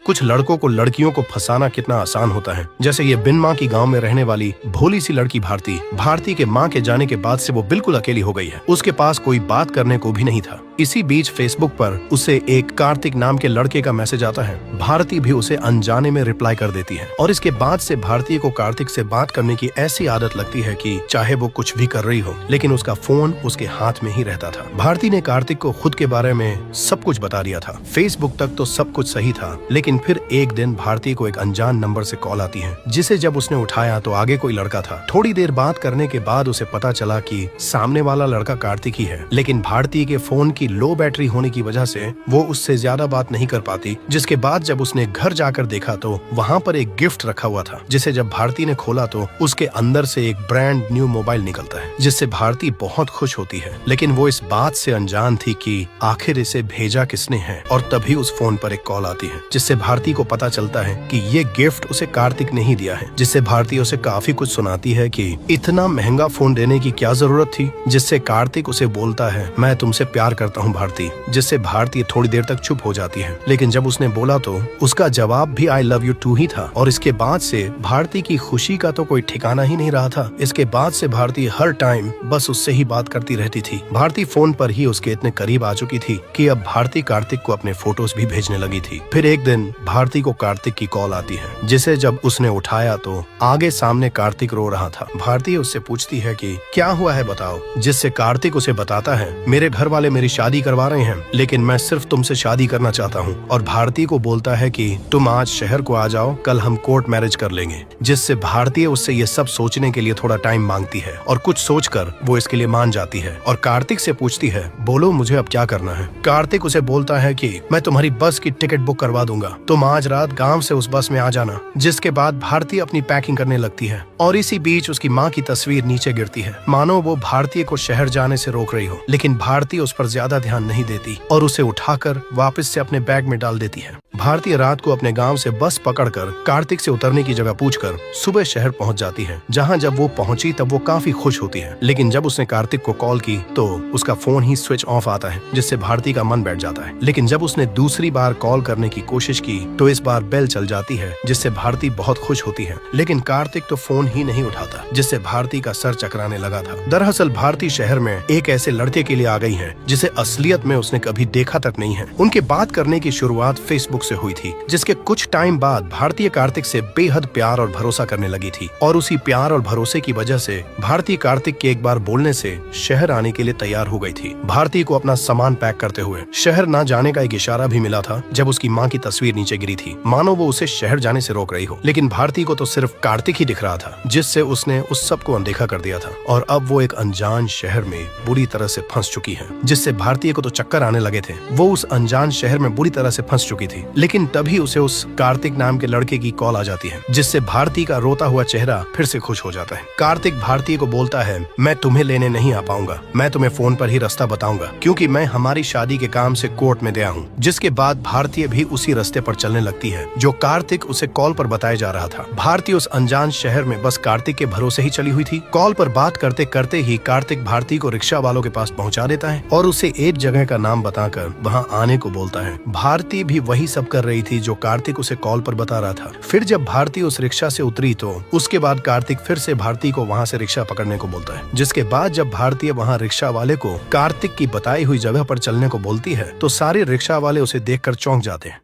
कुछ लड़कों को लड़कियों को फंसाना कितना आसान होता है। जैसे ये बिन माँ की गांव में रहने वाली भोली सी लड़की भारती के माँ के जाने के बाद से वो बिल्कुल अकेली हो गई है। उसके पास कोई बात करने को भी नहीं था। इसी बीच फेसबुक पर उसे एक कार्तिक नाम के लड़के का मैसेज आता है। भारती भी उसे अनजाने में रिप्लाई कर देती है और इसके बाद से भारती को कार्तिक से बात करने की ऐसी आदत लगती है कि चाहे वो कुछ भी कर रही हो, लेकिन उसका फोन उसके हाथ में ही रहता था। भारती ने कार्तिक को खुद के बारे में सब कुछ बता दिया था। फेसबुक तक तो सब कुछ सही था, लेकिन फिर एक दिन भारती को एक अनजान नंबर से कॉल आती है, जिसे जब उसने उठाया तो आगे कोई लड़का था। थोड़ी देर बात करने के बाद उसे पता चला कि सामने वाला लड़का कार्तिक ही है, लेकिन भारती के फोन की लो बैटरी होने की वजह से वो उससे ज्यादा बात नहीं कर पाती। जिसके बाद जब उसने घर जाकर देखा तो वहाँ पर एक गिफ्ट रखा हुआ था, जिसे जब भारती ने खोला तो उसके अंदर से एक ब्रांड न्यू मोबाइल निकलता है, जिससे भारती बहुत खुश होती है। लेकिन वो इस बात से अनजान थी कि आखिर इसे भेजा किसने है। और तभी उस फोन पर एक कॉल आती है, जिससे भारती को पता चलता है कि ये गिफ्ट उसे कार्तिक ने ही दिया है। जिससे भारती उसे काफी कुछ सुनाती है कि इतना महंगा फोन देने की क्या जरूरत थी। जिससे कार्तिक उसे बोलता है, मैं तुमसे प्यार करता हूँ भारती। जिससे भारती थोड़ी देर तक चुप हो जाती है, लेकिन जब उसने बोला तो उसका जवाब भी आई लव यू टू ही था। और इसके बाद से भारती की खुशी का तो कोई ठिकाना ही नहीं रहा था। इसके बाद से भारती हर टाइम बस उससे ही बात करती रहती थी। भारती फोन पर ही उसके इतने करीब आ चुकी थी कि अब भारती कार्तिक को अपने फोटोज भी भेजने लगी थी। फिर एक दिन भारती को कार्तिक की कॉल आती है, जिसे जब उसने उठाया तो आगे सामने कार्तिक रो रहा था। भारती उससे पूछती है कि क्या हुआ है बताओ। जिससे कार्तिक उसे बताता है, मेरे घर वाले मेरी शादी करवा रहे हैं, लेकिन मैं सिर्फ तुमसे शादी करना चाहता हूँ। और भारती को बोलता है कि तुम आज शहर को आ जाओ, कल हम कोर्ट मैरिज कर लेंगे। जिससे भारती उससे ये सब सोचने के लिए थोड़ा टाइम मांगती है और कुछ सोचकर वो इसके लिए मान जाती है। और कार्तिक से पूछती है, बोलो मुझे अब क्या करना है। कार्तिक उसे बोलता है कि मैं तुम्हारी बस की टिकट बुक करवा दूंगा, तुम आज रात गांव से उस बस में आ जाना। जिसके बाद भारती अपनी पैकिंग करने लगती है और इसी बीच उसकी माँ की तस्वीर नीचे गिरती है, मानो वो भारती को शहर जाने से रोक रही हो। लेकिन भारती उस पर ज्यादा ध्यान नहीं देती और उसे उठाकर वापस से अपने बैग में डाल देती है। भारती रात को अपने गांव से बस पकड़कर कार्तिक से उतरने की जगह पूछकर सुबह शहर पहुंच जाती है, जहां जब वो पहुंची तब वो काफी खुश होती है। लेकिन जब उसने कार्तिक को कॉल की तो उसका फोन ही स्विच ऑफ आता है, जिससे भारती का मन बैठ जाता है। लेकिन जब उसने दूसरी बार कॉल करने की कोशिश की तो इस बार बेल चल जाती है, जिससे भारती बहुत खुश होती है। लेकिन कार्तिक तो फोन ही नहीं उठाता, जिससे भारती का सर चकराने लगा था। दरअसल भारती शहर में एक ऐसे लड़के के लिए आ गई है, जिसे असलियत में उसने कभी देखा तक नहीं है। उनके बात करने की शुरुआत फेसबुक से हुई थी, जिसके कुछ टाइम बाद भारतीय कार्तिक से बेहद प्यार और भरोसा करने लगी थी। और उसी प्यार और भरोसे की वजह से भारती कार्तिक के एक बार बोलने से शहर आने के लिए तैयार हो गई थी। भारती को अपना सामान पैक करते हुए शहर न जाने का एक इशारा भी मिला था, जब उसकी माँ की तस्वीर नीचे गिरी थी, मानो वो उसे शहर जाने से रोक रही हो। लेकिन भारती को तो सिर्फ कार्तिक ही दिख रहा था, जिससे उसने उस सब को अनदेखा कर दिया था। और अब वो एक अनजान शहर में बुरी तरह से फंस चुकी है, जिससे भारतीय को तो चक्कर आने लगे थे। वो उस अनजान शहर में बुरी तरह से फंस चुकी थी। लेकिन तभी उसे उस कार्तिक नाम के लड़के की कॉल आ जाती है, जिससे भारती का रोता हुआ चेहरा फिर से खुश हो जाता है। कार्तिक भारती को बोलता है, मैं तुम्हें लेने नहीं आ पाऊंगा, मैं तुम्हें फोन पर ही रास्ता बताऊंगा, क्योंकि मैं हमारी शादी के काम से कोर्ट में गया हूँ। जिसके बाद भारतीय भी उसी रास्ते पर चलने लगती है जो कार्तिक उसे कॉल पर बताया जा रहा था। भारती उस अनजान शहर में बस कार्तिक के भरोसे ही चली हुई थी। कॉल पर बात करते करते ही कार्तिक भारती को रिक्शा वालों के पास पहुंचा देता है और उसे एक जगह का नाम बताकर वहां आने को बोलता है। भारती भी वही सब कर रही थी जो कार्तिक उसे कॉल पर बता रहा था। फिर जब भारती उस रिक्शा से उतरी तो उसके बाद कार्तिक फिर से भारती को वहां से रिक्शा पकड़ने को बोलता है। जिसके बाद जब भारती वहां रिक्शा वाले को कार्तिक की बताई हुई जगह पर चलने को बोलती है तो सारे रिक्शा वाले उसे देखकर चौंक जाते हैं।